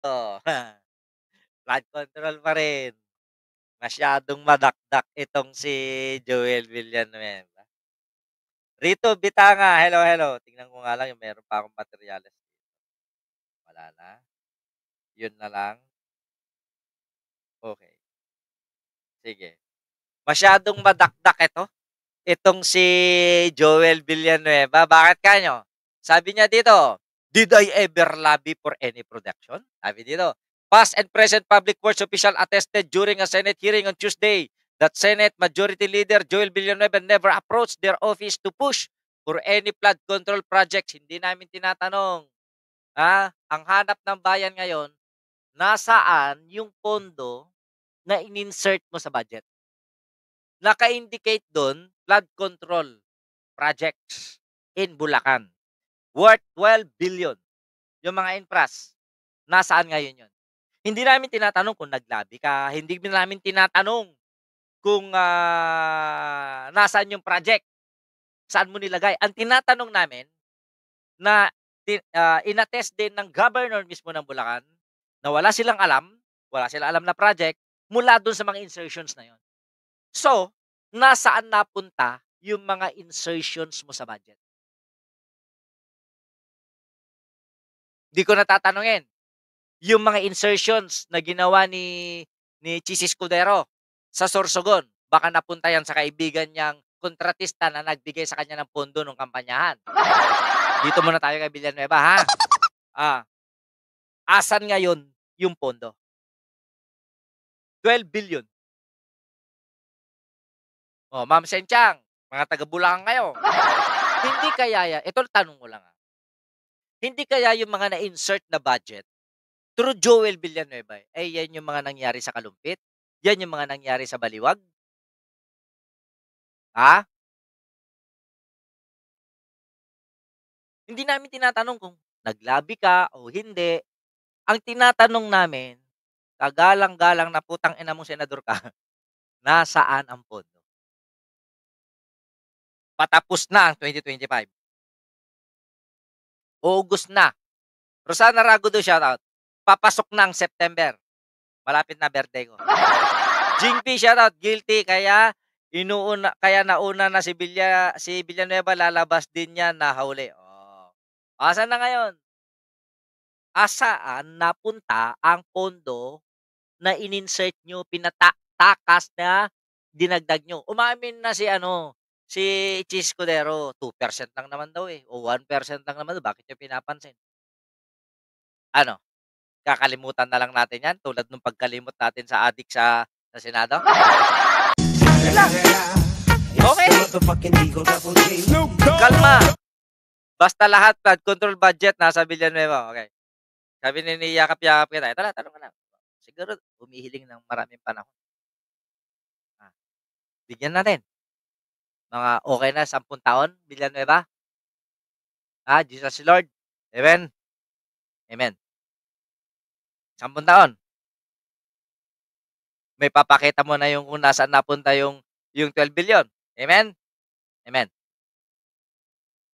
Oh, flood control pa rin. Masyadong madakdak itong si Joel Villanueva. Rito Bitanga, hello, hello. Tingnan ko nga lang yung meron pa akong materyales. Wala na, yun na lang. Okey, sige. Masyadong madakdak ito, itong si Joel Villanueva. Bakit kanyo? Sabi niya dito, "Did I ever lobby for any production?" Sabi dito, "Past and present public works official attested during a Senate hearing on Tuesday that Senate Majority Leader Joel Villanueva never approached their office to push for any flood control projects." Hindi namin tinatanong, ang hanap ng bayan ngayon, nasaan yung pondo na in-insert mo sa budget? Naka-indicate dun, flood control projects in Bulacan, worth 12 billion. Yung mga infras, nasaan ngayon yun? Hindi namin tinatanong kung nag-lobby ka, hindi din namin tinatanong kung, nasaan yung project, saan mo nilagay. Ang tinatanong namin na in-attest din ng governor mismo ng Bulacan na wala silang alam na project mula dun sa mga insertions na yun. So, nasaan napunta yung mga insertions mo sa budget? Di ko na tatanungin, yung mga insertions na ginawa ni Chis Escudero sa Sorsogon, baka napunta yan sa kaibigan niyang kontratista na nagbigay sa kanya ng pondo nung kampanyahan. Dito muna tayo kay Villanueva, ha? Ah, asan ngayon yung pondo? 12 billion. Oh, Ma'am Senchang, mga taga Bulacan kayo. Hindi kaya ito tanong ko lang, hindi kaya yung mga na-insert na budget through Joel Villanueva, yan yung mga nangyari sa Kalumpit? Yan yung mga nangyari sa Baliwag? Ha? Hindi namin tinatanong kung nag-lobby ka o hindi. Ang tinatanong namin, kagalang-galang na putang ina mong senador ka, nasaan ang pondo? Patapos na ang 2025. August na. Rosana Ragudo, shoutout. Papasok na ang September. Malapit na birthday ko. Jing P, shoutout. Guilty. Kaya nauna na si Villanueva, lalabas din yan na huli. Oh. Asan na ngayon? Asaan napunta ang pondo na in-insert nyo, takas na dinagdag nyo? Umamin na si Chis Escudero, 2% lang naman daw eh, o 1% lang naman daw, bakit nyo pinapansin? Ano, kakalimutan na lang natin yan tulad nung pagkalimot natin sa adik sa Senado? Yun lang. Okay. Kalma. Basta lahat flood control budget nasa Villanueva, okey. Sabi ni niyakap-yakap kita, "Ito na, tanong ka lang." Siguro humihiling ng maraming panahon. Ah, bigyan natin. Mga okey na 10 taon, Villanueva. Jesus is Lord. Amen. Amen. 10 taon. May papakita mo na yung kung nasaan napunta yung 12 billion. Amen. Amen.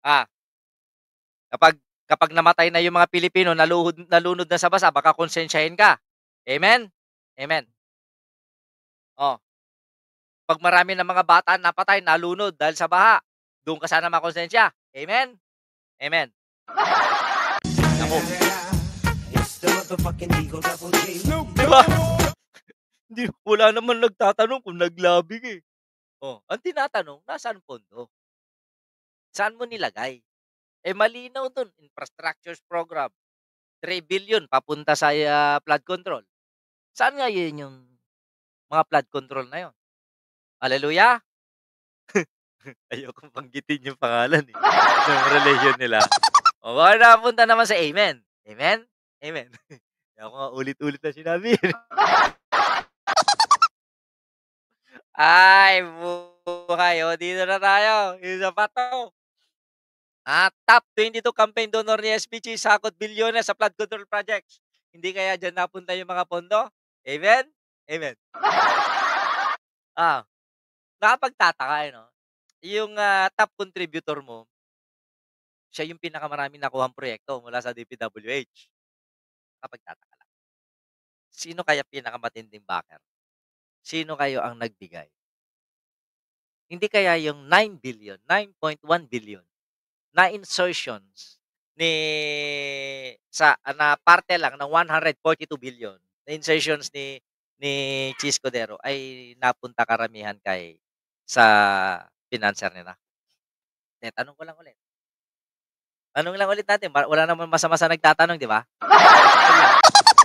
Ah, kapag kapag namatay na yung mga Pilipino, nalunod na sa basa, baka konsensyahin ka. Amen. Amen. Oh, 'pag marami ng mga bata napatay, nalunod dahil sa baha, doon ka sana makonsensya. Amen. Amen. Naku, 'di ba? Hindi, wala naman nagtatanong kung nag-lobby ka, eh. Oh, ang tinatanong, nasaan pondo? Saan mo nilagay? Eh, malinaw dun, infrastructures program, 3 billion papunta sa, flood control. Saan nga yun yung mga flood control na yun? Hallelujah? Ayokong banggitin yung pangalan, eh, ng relihiyon nila. O baka napunta naman sa amen. Amen? Amen. Kaya ko nga ulit-ulit na sinabi yan, eh. Ay, buhay. O, dito na tayo. Isa pa 'to. Top 22 campaign donor ni SPG sakot bilyones sa flood control projects. Hindi kaya diyan napunta yung mga pondo? Amen? Amen. Ah, nakapagtataka, eh, 'no? Yung, top contributor mo, siya yung pinakamaraming nakuhang proyekto mula sa DPWH. Nakapagtataka lang. Sino kaya pinakamatinding backer? Sino kayo ang nagbigay? Hindi kaya yung 9 billion, 9.1 billion na insertions ni na parte lang ng 142 billion na insertions ni Cheese Cordero ay napunta karamihan sa financer nila. Tanong ko lang ulit. Tanong lang ulit natin, wala naman masama sa nagtatanong, di ba?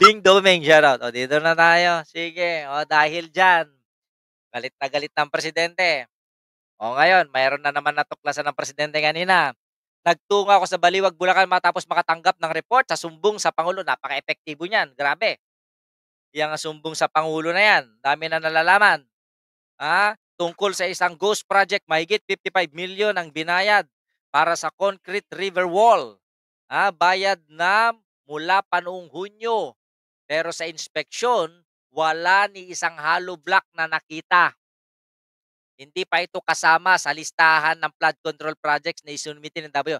Ding Domeng, shoutout. O, dito na tayo. Sige, dahil dyan, galit na galit ng presidente. O ngayon, mayroon na naman natuklasan ng presidente kanina. Nagtungo ako sa Baliwag, Bulacan matapos makatanggap ng report sa sumbong sa Pangulo. Napaka-epektibo niyan. Grabe. Yang sumbong sa Pangulo na yan. Dami na nalalaman. Tungkol sa isang ghost project, mahigit 55 million ang binayad para sa concrete river wall. Bayad na mula pa noong Hunyo. Pero sa inspeksyon, wala ni isang hollow block na nakita. Hindi pa ito kasama sa listahan ng flood control projects na isinumite ng W.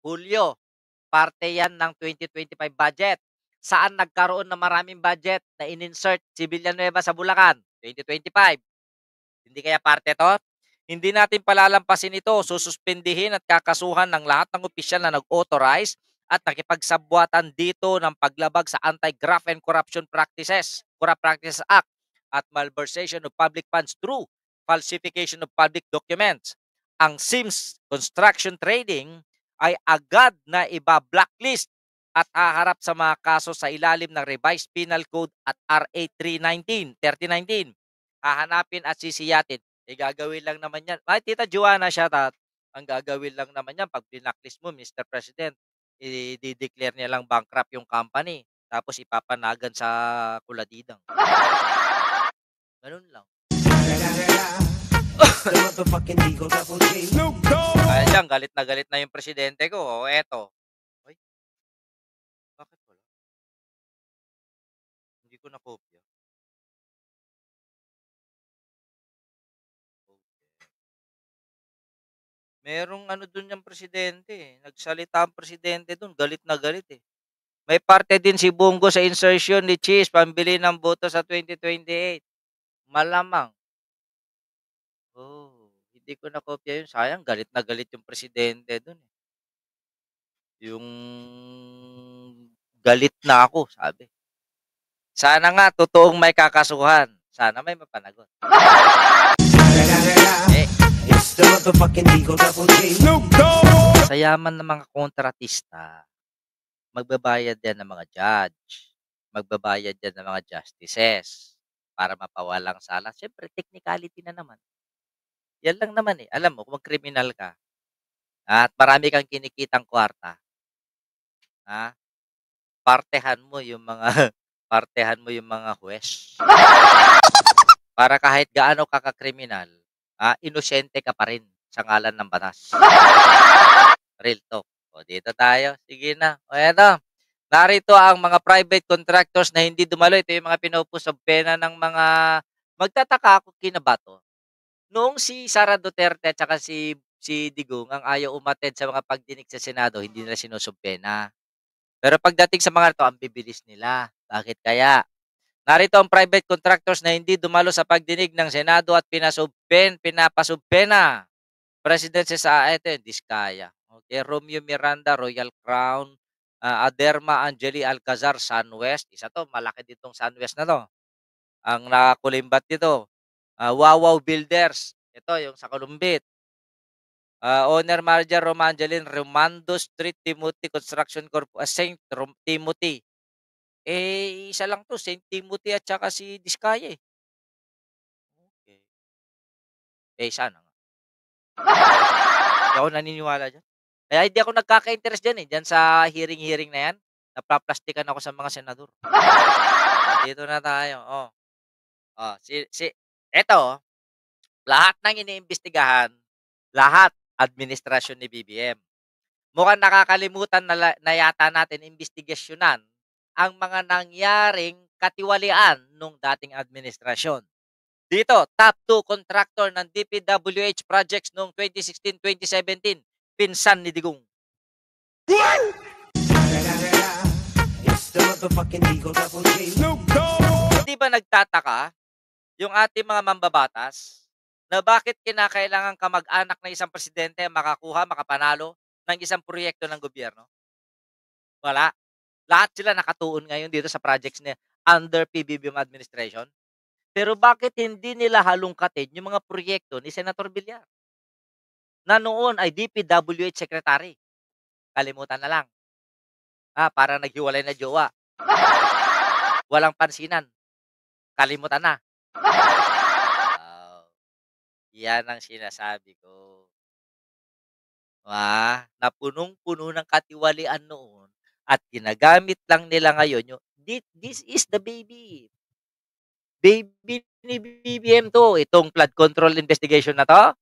Hulyo, parte yan ng 2025 budget. Saan nagkaroon ng maraming budget na in-insert si Villanueva sa Bulacan? 2025. Hindi kaya parte to? Hindi natin palalampasin ito. Sususpendihin at kakasuhan ng lahat ng opisyal na nag-authorize at nakipagsabwatan dito ng paglabag sa Anti-Graft and Corrupt Practices Act at malversation of public funds through falsification of public documents. Ang Sims Construction Trading ay agad na iba-blacklist at haharap sa mga kaso sa ilalim ng Revised Penal Code at RA 3019. Hahanapin at sisiyatin. Gagawin lang naman yan. Tita Joanna, shoutout. Ang gagawin lang naman yan, pag binacklist mo, Mr. President, i-declare niya lang bankrupt yung company. Tapos ipapanagan sa kuladidang. Ganun lang. Kaya dyan, galit na yung presidente ko. Eto. Ay, bakit wala? Hindi ko na-copy. Merong dun yung presidente. Nagsalita ang presidente dun. Galit na galit eh. May parte din si Bongo sa insertion ni Cheese pambili ng boto sa 2028. Malamang. Hindi ko na-kopya yun. Sayang, galit na galit yung presidente dun. Yung galit na ako, sabi. Sana nga, totoong may kakasuhan. Sana may mapanagot. Sa yaman ng mga kontratista, magbabayad yan ng mga judge. Magbabayad yan ng mga justices para mapawalang sala. Siyempre, technicality na naman. Yan lang naman eh. Alam mo, kung kriminal ka at marami kang kinikitang kwarta, partehan mo yung mga huwes. Para kahit gaano ka kriminal, inosente ka pa rin sa ngalan ng batas. Real talk. Dito tayo. Sige na. Eto. Narito ang mga private contractors na hindi dumalo. Ito yung mga pinupusog pena ng mga magtataka ako kinabato. Noong si Sara Duterte at saka si Digong ang ayaw umattend sa mga pagdinig sa Senado, hindi nila sinusumpena. Pero pagdating sa mga ito, ang bibilis nila. Bakit kaya? Narito ang private contractors na hindi dumalo sa pagdinig ng Senado at pinapasumpena. Presidency sa ito yung Diskaya. Okay, Romeo Miranda, Royal Crown, Aderma Angeli Alcazar, Sunwest. Isa to, malaki ditong Sunwest na to. Ang nakakulimbat dito. Wawaw Builders. Ito, yung sa Columbit. Owner Manager Romangeline Romando Street Timothy Construction Corp. St. Timothy. Isa lang to, St. Timothy at saka si Diskaya eh. Okay. Sana nga. Hindi ako naniniwala dyan. Kaya hindi ako nagkaka-interest dyan eh. Dyan sa hearing na yan, napaplastikan ako sa mga senador. Dito na tayo. Eto, lahat ng iniimbestigahan, lahat administrasyon ni BBM. Mukhang nakakalimutan na yata natin imbestigasyonan ang mga nangyaring katiwalian nung dating administrasyon. Dito, top 2 contractor ng DPWH projects noong 2016-2017, pinsan ni Digong. motherfucking Eagle Double G. Hindi ba nagtataka yung ating mga mambabatas na bakit kinakailangan kamag-anak ng isang presidente ang makakuha, makapanalo ng isang proyekto ng gobyerno? Wala. Lahat sila nakatuon ngayon dito sa projects na under PBBM administration. Pero bakit hindi nila halongkatin yung mga proyekto ni Senator Villar na noon ay DPWH Secretary? Kalimutan na lang. Parang naghiwalay na jowa. Walang pansinan. Kalimutan na. Wow. Yan ang sinasabi ko. Na punong-puno ng katiwalian noon at ginagamit lang nila ngayon yung this is the baby. Baby ni BBM 'to, itong flood control investigation na 'to.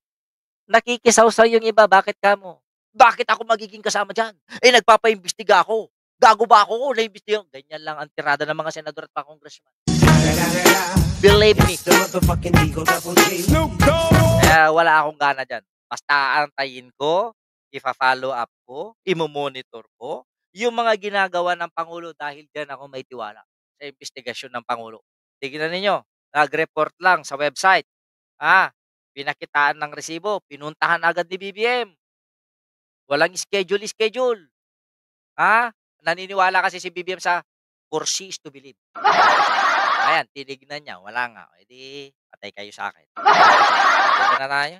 Nakikisawsaw yung iba, bakit kamo? Bakit ako magiging kasama diyan? Nagpapaimbestiga ako. Gago ba ako naimbestigahan? Ganyan lang ang tirada ng mga senador at mga congressman. Believe me. The motherfucking Eagle Double G. Kaya wala akong gana diyan. Basta aantayin ko, ifa-follow up ko, imo-monitor ko yung mga ginagawa ng pangulo dahil diyan ako may tiwala sa investigasyon ng pangulo. Tignan ninyo, nag-report lang sa website. Pinakitaan ng resibo, pinuntahan agad ni BBM. Walang schedule. Naniniwala kasi si BBM sa foresee is to believe. Ayan, tinignan niya, wala nga. Patay kayo sa akin. Dito na tayo.